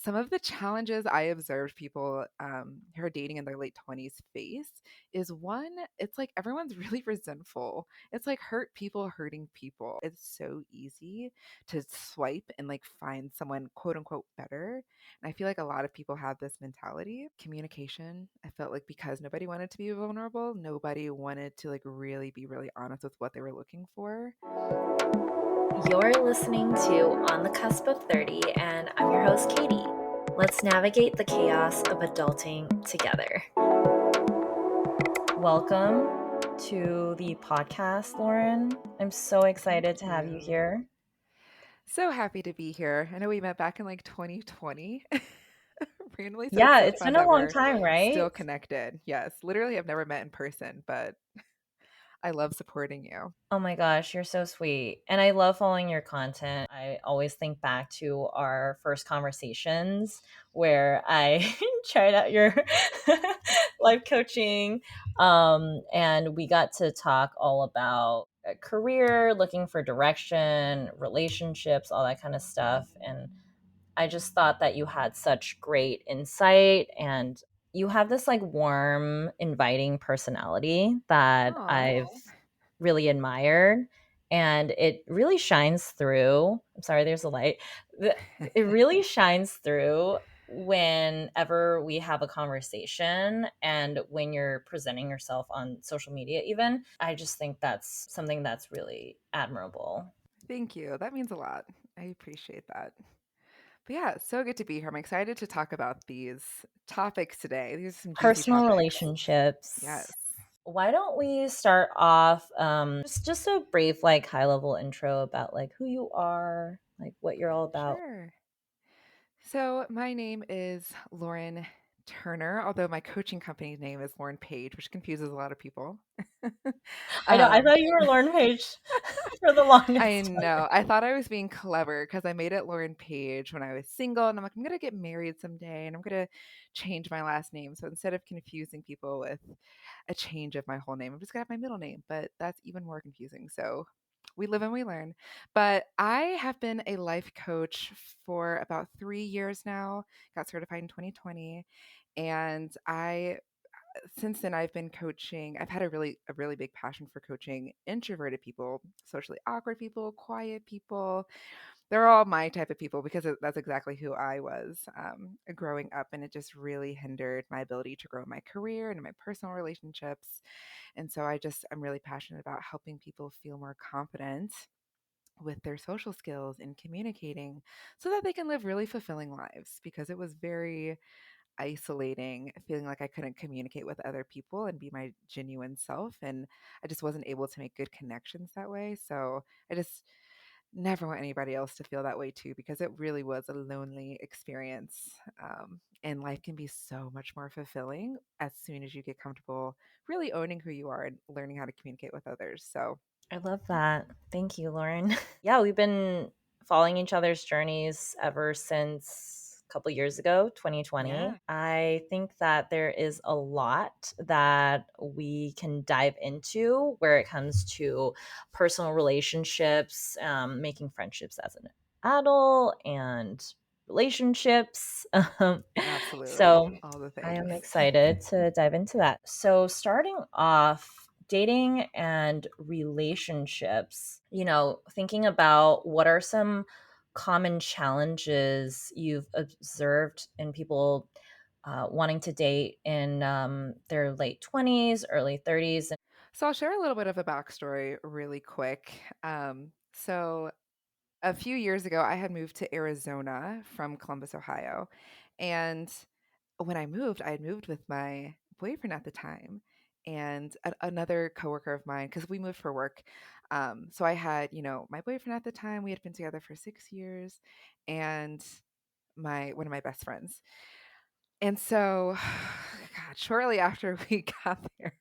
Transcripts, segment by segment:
Some of the challenges I observed people who are dating in their late 20s face is one, it's like everyone's really resentful. It's like hurt people hurting people. It's so easy to swipe and like find someone quote unquote better. And I feel like a lot of people have this mentality. Communication, I felt like because nobody wanted to be vulnerable, nobody wanted to like really be really honest with what they were looking for. You're listening to On the Cusp of 30, and I'm your host, Katie. Let's navigate the chaos of adulting together. Welcome to the podcast, Lauren. I'm so Thank excited to have you you. here. So happy to be here. I know we met back in like 2020 randomly, so it's Yeah, so it's fun been a that long we're time, right? still connected. Yes, literally, I've never met in person, but I love supporting you. Oh my gosh, you're so sweet. And I love following your content. I always think back to our first conversations where I tried out your life coaching. And we got to talk all about a career, looking for direction, relationships, all that kind of stuff. And I just thought that you had such great insight and you have this like warm, inviting personality that Oh, I've really admired. And it really shines through. I'm sorry, there's a light. It really shines through whenever we have a conversation and when you're presenting yourself on social media, even. I just think that's something that's really admirable. thank you. That means a lot. I appreciate that. But yeah, it's so good to be here. I'm excited to talk about these topics today. These are some juicy Personal topics. Yes. relationships. Why don't we start off just a brief like high level intro about like who you are, like what you're all about. Sure. So my name is Lauren Turner, although my coaching company's name is Lauren Page, which confuses a lot of people. I know. I um, thought you were Lauren Page for the I longest time. know. I thought I was being clever because I made it Lauren Page when I was single, and I'm like, I'm gonna get married someday, and I'm gonna change my last name. So instead of confusing people with a change of my whole name, I'm just gonna have my middle name. But that's even more confusing. So we live and we learn. But I have been a life coach for about 3 years now. Got certified in 2020, and I since then I've been coaching. I've had a really big passion for coaching introverted people, socially awkward people, quiet people. They're all my type of people because that's exactly who I was growing up, and it just really hindered my ability to grow my career and my personal relationships. And so I'm really passionate about helping people feel more confident with their social skills and communicating so that they can live really fulfilling lives because it was very isolating, feeling like I couldn't communicate with other people and be my genuine self. And I just wasn't able to make good connections that way. So I just never want anybody else to feel that way too, because it really was a lonely experience. And life can be so much more fulfilling as soon as you get comfortable really owning who you are and learning how to communicate with others. So, I love that. Thank you, Lauren. Yeah, we've been following each other's journeys ever since a couple years ago, 2020. yeah, I think that there is a lot that we can dive into where it comes to personal relationships, making friendships as an adult, and relationships. absolutely. So All the I am things. excited to dive into that. So, starting off, dating and relationships, thinking about what are some common challenges you've observed in people wanting to date in their late 20s, early 30s. So I'll share a little bit of a backstory really quick. So a few years ago, I had moved to Arizona from Columbus, Ohio. And when I had moved with my boyfriend at the time and another coworker of mine, because we moved for work. So I had, my boyfriend at the time, we had been together for 6 years, and my one of my best friends. And so, God, shortly after we got there,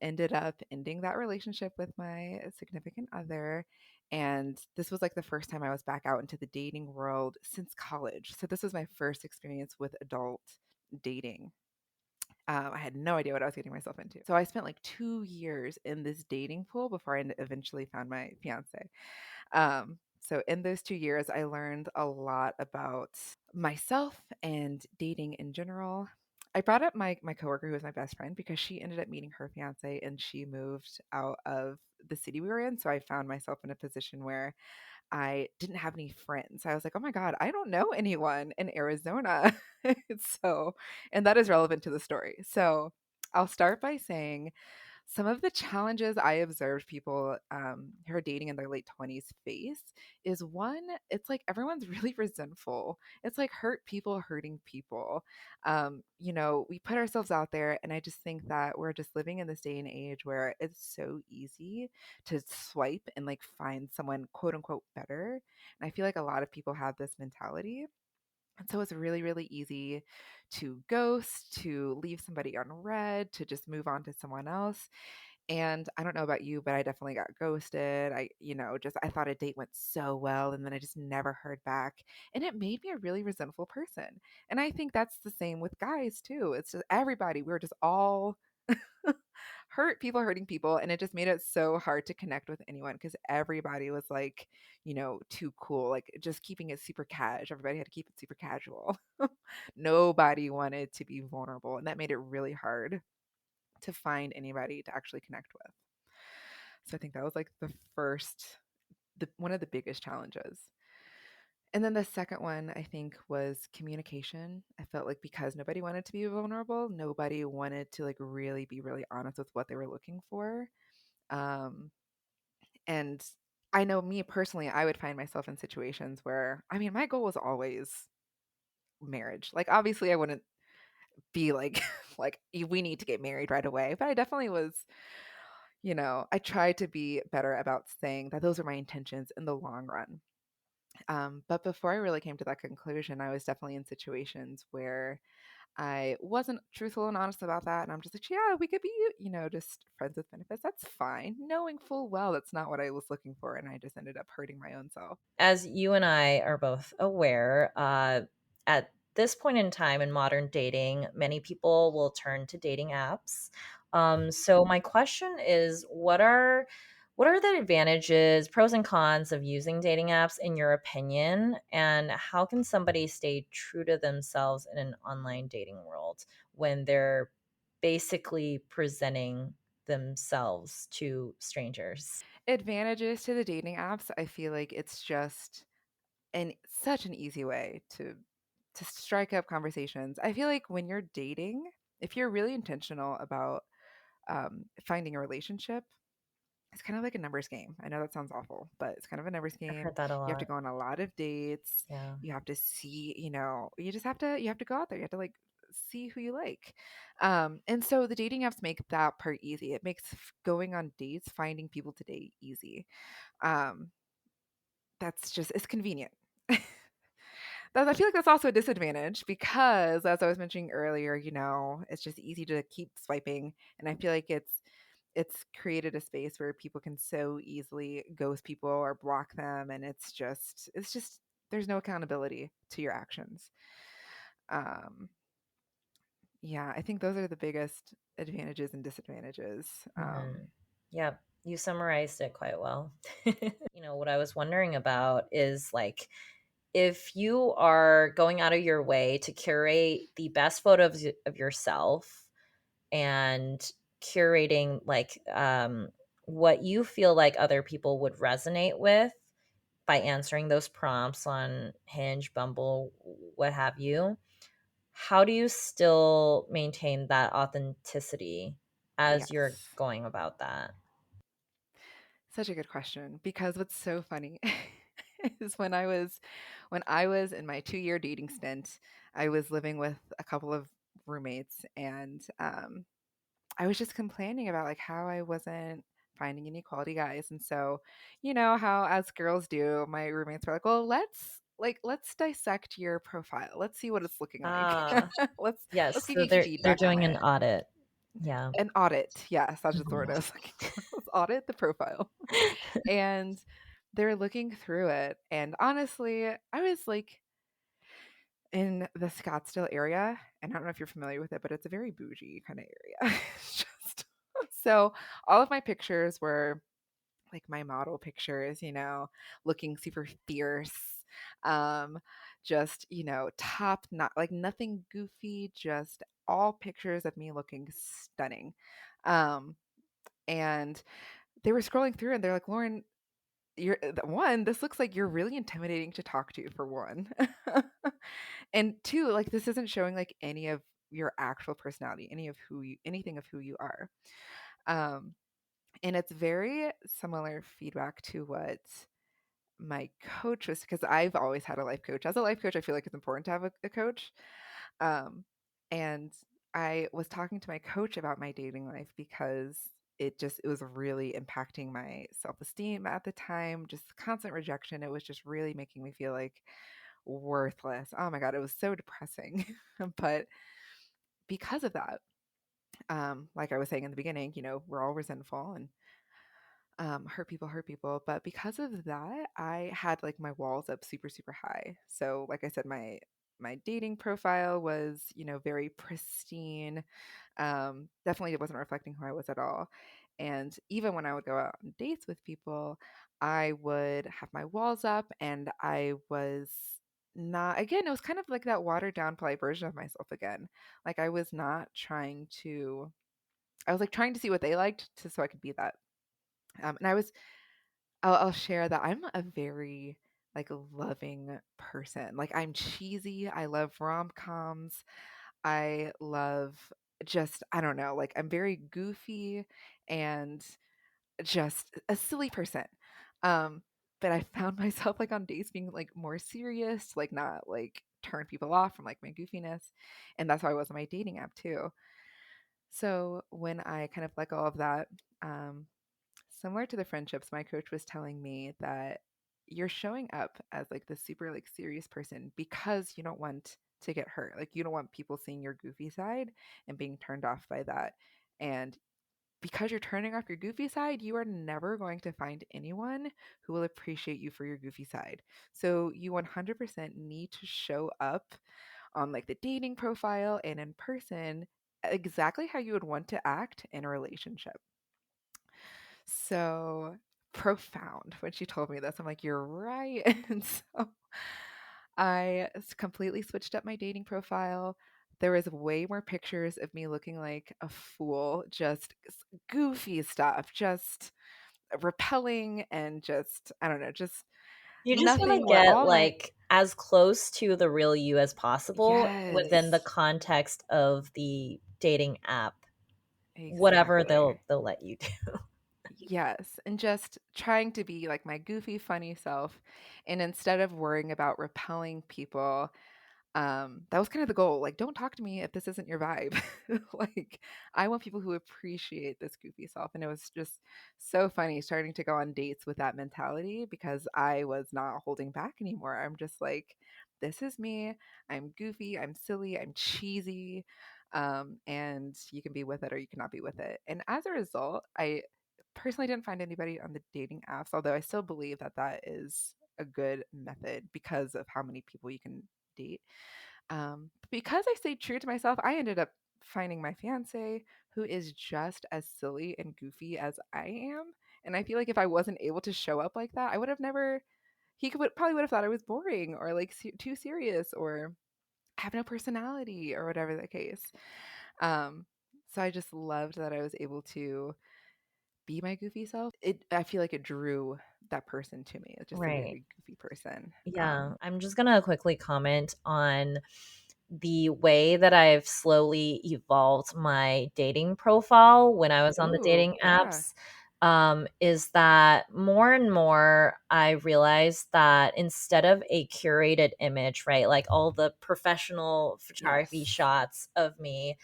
ended up ending that relationship with my significant other. And this was like the first time I was back out into the dating world since college. So this was my first experience with adult dating. I had no idea what I was getting myself into. So I spent like 2 years in this dating pool before I eventually found my fiance. So in those 2 years, I learned a lot about myself and dating in general. I brought up my coworker who was my best friend because she ended up meeting her fiance and she moved out of the city we were in. So I found myself in a position where I didn't have any friends. I was like, "Oh my god, I don't know anyone in Arizona." So, and that is relevant to the story. So, I'll start by saying some of the challenges I observed people who are dating in their late 20s face is one, it's like everyone's really resentful. It's like hurt people hurting people. We put ourselves out there, and I just think that we're just living in this day and age where it's so easy to swipe and like find someone quote unquote better. And I feel like a lot of people have this mentality. And so it's really, really easy to ghost, to leave somebody on red, to just move on to someone else. And I don't know about you, but I definitely got ghosted. I thought a date went so well and then I just never heard back. And it made me a really resentful person. And I think that's the same with guys too. It's just everybody, we're just all people hurting people. And it just made it so hard to connect with anyone because everybody was like, too cool, like just keeping it super cash. Everybody had to keep it super casual. Nobody wanted to be vulnerable. And that made it really hard to find anybody to actually connect with. So I think that was like the one of the biggest challenges. And then the second one I think was communication. I felt like because nobody wanted to be vulnerable, nobody wanted to like really be really honest with what they were looking for. Um, and I know me personally, I would find myself in situations where, I mean, my goal was always marriage. Like, obviously, I wouldn't be like, like we need to get married right away, but I definitely was. I tried to be better about saying that those are my intentions in the long run. But before I really came to that conclusion, I was definitely in situations where I wasn't truthful and honest about that. And I'm just like, yeah, we could be, just friends with benefits. That's fine. Knowing full well that's not what I was looking for. And I just ended up hurting my own self. As you and I are both aware, at this point in time in modern dating, many people will turn to dating apps. So my question is, what are the advantages, pros and cons of using dating apps in your opinion, and how can somebody stay true to themselves in an online dating world when they're basically presenting themselves to strangers? Advantages to the dating apps, I feel like it's just such an easy way to strike up conversations. I feel like when you're dating, if you're really intentional about finding a relationship, it's kind of like a numbers game. I know that sounds awful, but it's kind of a numbers I've game. heard that a You have to lot. go on a lot of dates. Yeah. You have to see, you have to go out there. You have to like see who you like. And so the dating apps make that part easy. It makes going on dates, finding people to date easy. Um, that's just it's convenient. I feel like that's also a disadvantage because, as I was mentioning earlier, it's just easy to keep swiping, and I feel like it's created a space where people can so easily ghost people or block them, and it's just there's no accountability to your actions. Um, yeah, I think those are the biggest advantages and disadvantages. Mhm. Yeah, you summarized it quite well. What I was wondering about is like if you are going out of your way to curate the best photos of yourself and curating like what you feel like other people would resonate with by answering those prompts on Hinge, Bumble, what have you, how do you still maintain that authenticity as you're Yes. going about that? Such a good question because what's so funny is when I was in my 2-year dating stint, I was living with a couple of roommates and I was just complaining about like how I wasn't finding any quality guys. And so, you know how as girls do, my roommates were like, "Well, let's dissect your profile. Let's see what it's looking like. Ah, Let's yes. give So you they're feedback on doing an it." audit. Yeah. An audit. Yes, that's just the word I Mhm. was looking for. Let's audit the profile. And they're looking through it. And honestly, I was like in the Scottsdale area, and I don't know if you're familiar with it, but it's a very bougie kind of area. It's just so all of my pictures were like my model pictures, looking super fierce. Um, just, top, not like nothing goofy, just all pictures of me looking stunning. Um, and they were scrolling through and they're like, Lauren, one, this looks like you're really intimidating to talk to, for one. And two, like this isn't showing like any of your actual personality, anything of who you are. Um, and it's very similar feedback to what my coach was, because I've always had a life coach. As a life coach, I feel like it's important to have a coach. Um, and I was talking to my coach about my dating life because it was really impacting my self-esteem at the time, just constant rejection. It was just really making me feel like worthless. Oh my God, it was so depressing. But because of that, like I was saying in the beginning, we're all resentful and hurt people. But because of that, I had like my walls up super, super high. So, like I said, my dating profile was, very pristine. Definitely it wasn't reflecting who I was at all. And even when I would go out on dates with people, I would have my walls up and I was not, again, it was kind of like that watered down polite version of myself again. Like I was not trying to, I was like trying to see what they liked so I could be that. And I'll share that I'm a very like loving person. Like I'm cheesy. I love rom-coms. I love just, I don't know, like I'm very goofy and just a silly person. Um, but I found myself like on dates being like more serious, like not like turn people off from like my goofiness. And that's how I was on my dating app too. So when I kind of let go of that, um, similar to the friendships, my coach was telling me that you're showing up as like the super like serious person because you don't want to get hurt. Like you don't want people seeing your goofy side and being turned off by that. And because you're turning off your goofy side, you are never going to find anyone who will appreciate you for your goofy side. So you 100% need to show up on like the dating profile and in person exactly how you would want to act in a relationship. So profound when she told me this. I'm like, you're right. And so completely switched up my dating profile. There was way more pictures of me looking like a fool, just goofy stuff, just repelling and just, I don't know, just You just want nothing to where get all my, like as close to the real you as possible within the yes, context of the dating app, whatever exactly. they'll let you do. Yes, and just trying to be like my goofy, funny self. And instead of worrying about repelling people, that was kind of the goal. Like, don't talk to me if this isn't your vibe. Like, I want people who appreciate this goofy self. And it was just so funny starting to go on dates with that mentality because I was not holding back anymore. I'm just like, this is me. I'm goofy. I'm silly. I'm cheesy. And you can be with it or you cannot be with it. And as a result, I personally didn't find anybody on the dating apps, although I still believe that that is a good method because of how many people you can date. Because I stayed true to myself, I ended up finding my fiance who is just as silly and goofy as I am. And I feel like if I wasn't able to show up like that, I would have never, probably would have thought I was boring or like too serious or have no personality or whatever the case. Um, so I just loved that I was able to be my goofy self. I feel like it drew that person to me. It's just a Right. very goofy person. Yeah, I'm just gonna quickly comment on the way that I've slowly evolved my dating profile when I was on the Ooh, dating yeah. apps. Is that more and more I realized that instead of a curated image, right, like all the professional photography Yes. shots of me,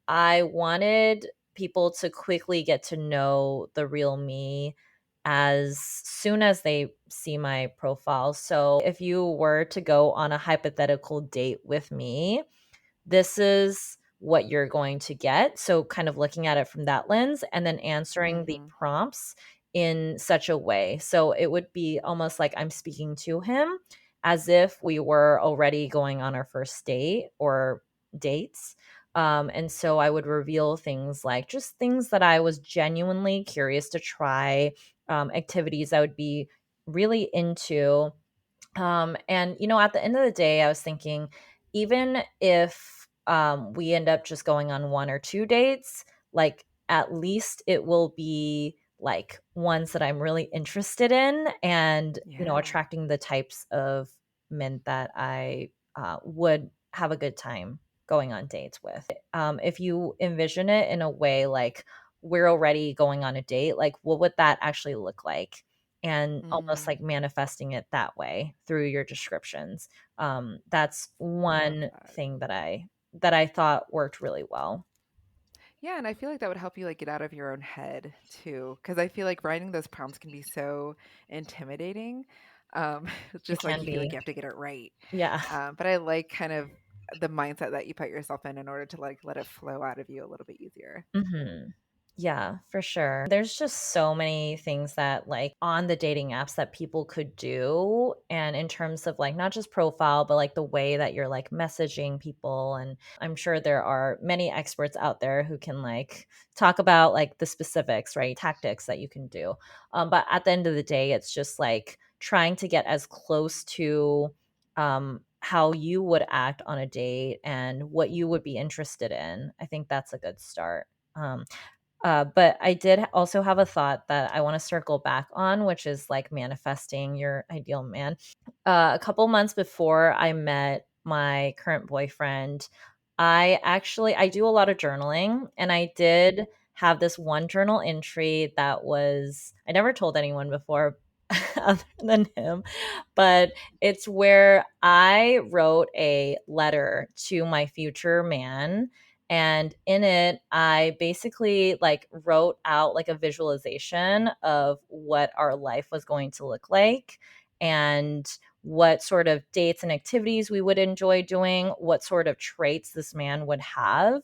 I wanted people to quickly get to know the real me as soon as they see my profile. So if you were to go on a hypothetical date with me, this is what you're going to get. So, kind of looking at it from that lens and then answering the Mhm. prompts in such a way. So, it would be almost like I'm speaking to him as if we were already going on our first date or dates. And so I would reveal things like just things that I was genuinely curious to try activities I would be really into. And at the end of the day, I was thinking, even if we end up just going on one or two dates, like at least it will be like ones that I'm really interested in, and Yeah. attracting the types of men that I would have a good time going on dates with. If you envision it in a way like we're already going on a date, like what would that actually look like? And almost Mm, like manifesting it that way through your descriptions. That's I love one that. thing that I thought worked really well. Yeah, and I feel like that would help you like get out of your own head too, because I feel like writing those prompts can be so intimidating. It's It just like can you feel like be. you have to get it right. Yeah. But I like kind of the mindset that you put yourself in order to like let it flow out of you a little bit easier. Mhm. Yeah, for sure. There's just so many things that, like, on the dating apps that people could do, and in terms of, like, not just profile, but, like, the way that you're, like, messaging people, and I'm sure there are many experts out there who can, like, talk about, like, the specifics, right? Tactics that you can do. But at the end of the day, it's just, like, trying to get as close to, how you would act on a date and what you would be interested in. I think that's a good start. Um, but I did also have a thought that I want to circle back on, which is like manifesting your ideal man. A couple months before I met my current boyfriend, I do a lot of journaling, and I did have this one journal entry that was I never told anyone before other than him, but it's where I wrote a letter to my future man, and in it I basically like wrote out like a visualization of what our life was going to look like, and what sort of dates and activities we would enjoy doing, what sort of traits this man would have.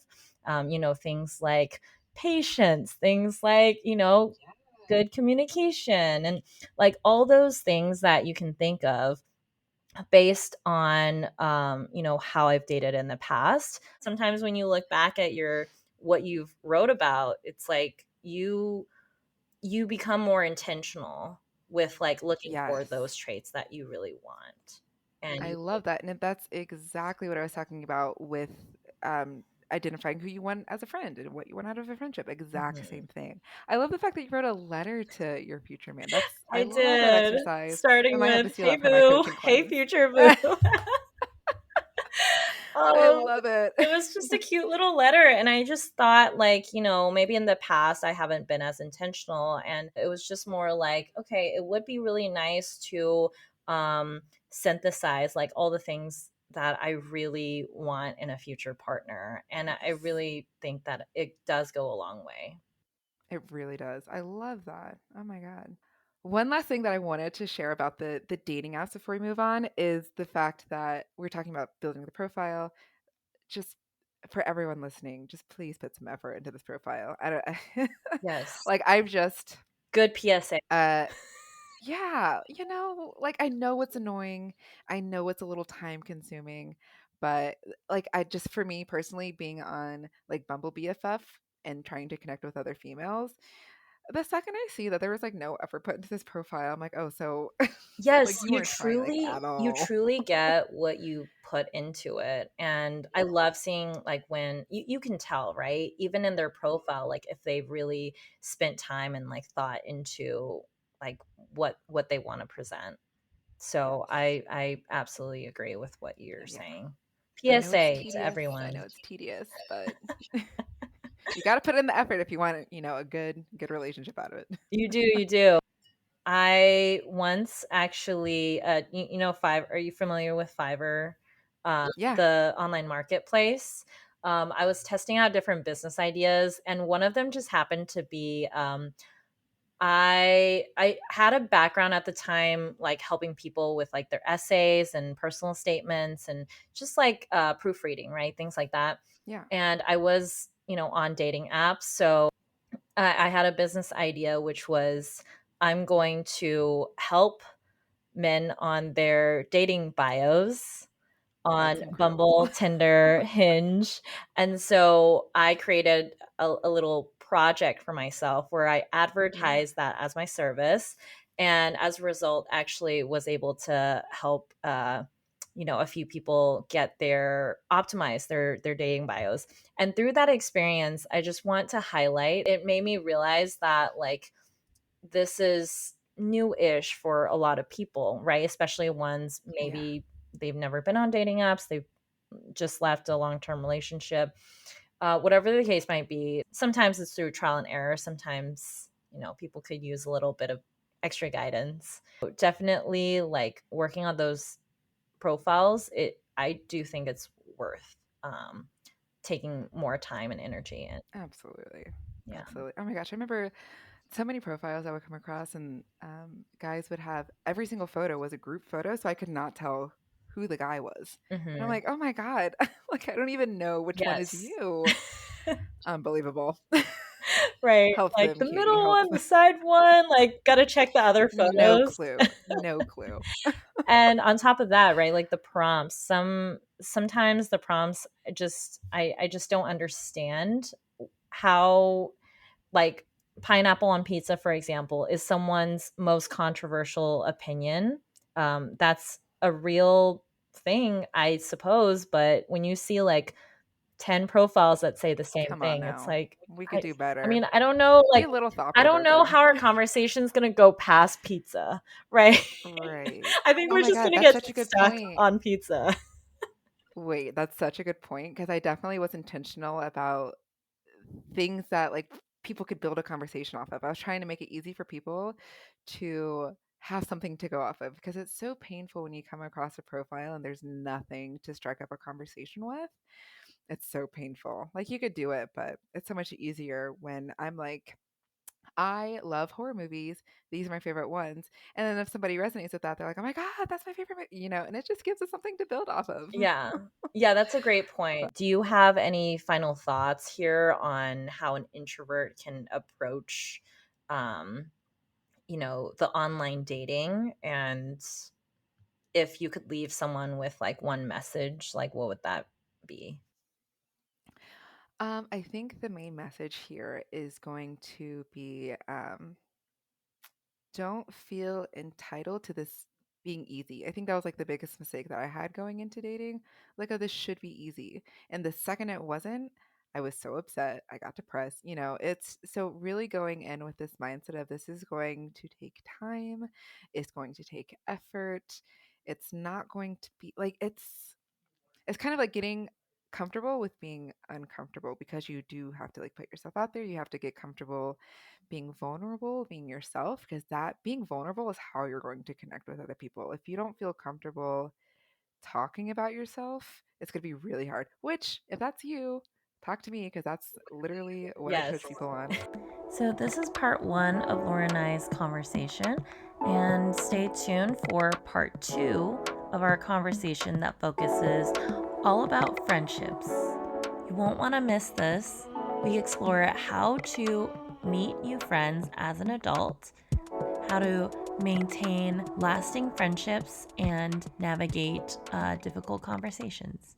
Things like patience, things like, good communication, and like all those things that you can think of based on how I've dated in the past. Sometimes when you look back at your what you've wrote about, it's like you become more intentional with like looking for Yes. those traits that you really want. And I you love that. And that's exactly what I was talking about with um, identifying who you want as a friend and what you want out of a friendship. Exact Mhm. same thing. I love the fact that you wrote a letter to your future man. I I love that did, exercise. I starting might have with to steal "Hey that for my boo, coaching hey clients. future boo." I Um, love it. it was just a cute little letter, and I just thought, like, maybe in the past I haven't been as intentional, and it was just more like, okay, it would be really nice to synthesize like all the things that I really want in a future partner, and I Yes. really think that it does go a long way. It really does. I love that. Oh my god. One last thing that I wanted to share about the dating apps before we move on is the fact that we're talking about building the profile. Just for everyone listening, just please put some effort into this profile. I don't Yes. like I've just Good PSA. uh yeah, like I know it's annoying. I know it's a little time consuming, but like I just for me personally being on like Bumble BFF and trying to connect with other females, the second I see that there was like no effort put into this profile, I'm like, "Oh, so like Yes, you you weren't trying like truly at you all." truly get what you put into it, and I love seeing, like, when you can tell, right? Even in their profile, like, if they really spent time and, like, thought into, like, what they wanna present. So Yes. I absolutely agree with what you're Yeah. saying. I know it's PSA to tedious. I know everyone. it's tedious, but you got to put in the effort if you want, a good relationship out of it. You do, you do. I once actually, Fiverr. Are you familiar with Fiverr, Yeah. the online marketplace? I was testing out different business ideas, and one of them just happened to be I had a background at the time, like helping people with like their essays and personal statements, and just like proofreading, right, things like that. Yeah. And I was, on dating apps, so I had a business idea, which was I'm going to help men on their dating bios on That's incredible. Bumble, Tinder, Hinge. And so I created a little project for myself where I Yeah. advertised that as my service, and as a result actually was able to help a few people get their optimize their dating bios. And through that experience, I just want to highlight, it made me realize that like this is new-ish for a lot of people, right? Especially ones Yeah. maybe they've never been on dating apps, they've just left a long-term relationship. Whatever the case might be, sometimes it's through trial and error. Sometimes, people could use a little bit of extra guidance. Definitely like working on those profiles. I do think it's worth taking more time and energy in. Absolutely. Yeah. Absolutely. Oh my gosh, I remember so many profiles I would come across, and guys would have every single photo was a group photo, so I could not tell who the guy was. And I'm Hmm. like, oh my God, like I don't even know which one is Yes. you. Unbelievable. Right. Help Like them, the Katie. middle Help one, them. the side one, like gotta check the other No photos. clue. No clue. And on top of that, right, like the prompts, sometimes the prompts I just don't understand how, like, pineapple on pizza, for example, is someone's most controversial opinion. That's a real thing, I suppose, but when you see like 10 profiles that say the same Come on thing, it's now. like We could I do I better. mean, I don't know, Be like a little I thought don't know provoking. how our conversation's gonna go past pizza, right? Right. I think Oh we're my just God, gonna that's get such a good stuck point. on pizza. Wait, that's such a good point because I definitely was intentional about things that like people could build a conversation off of. I was trying to make it easy for people to have something to go off of because it's so painful when you come across a profile and there's nothing to strike up a conversation with. It's so painful. Like you could do it, but it's so much easier when I'm like, I love horror movies. These are my favorite ones. And then if somebody resonates with that, they're like, oh my God, that's my favorite, and it just gives us something to build off of. Yeah. Yeah, that's a great But point. Do you have any final thoughts here on how an introvert can approach, um, the online dating? And if you could leave someone with like one message, like what would that be? I think the main message here is going to be don't feel entitled to this being easy. I think that was like the biggest mistake that I had going into dating. Like, oh, this should be easy. And the second it wasn't, I was so upset. I got depressed. It's so really going in with this mindset of this is going to take time, it's going to take effort. It's not going to be like it's kind of like getting comfortable with being uncomfortable because you do have to like put yourself out there. You have to get comfortable being vulnerable, being yourself, because that being vulnerable is how you're going to connect with other people. If you don't feel comfortable talking about yourself, it's going to be really hard. Which, if that's you, talk to me because that's literally what I Yes. coach people on. So, this is part one of Laura and I's conversation, and stay tuned for part two of our conversation that focuses all about friendships. You won't want to miss this. We explore how to meet new friends as an adult, how to maintain lasting friendships, and navigate difficult conversations.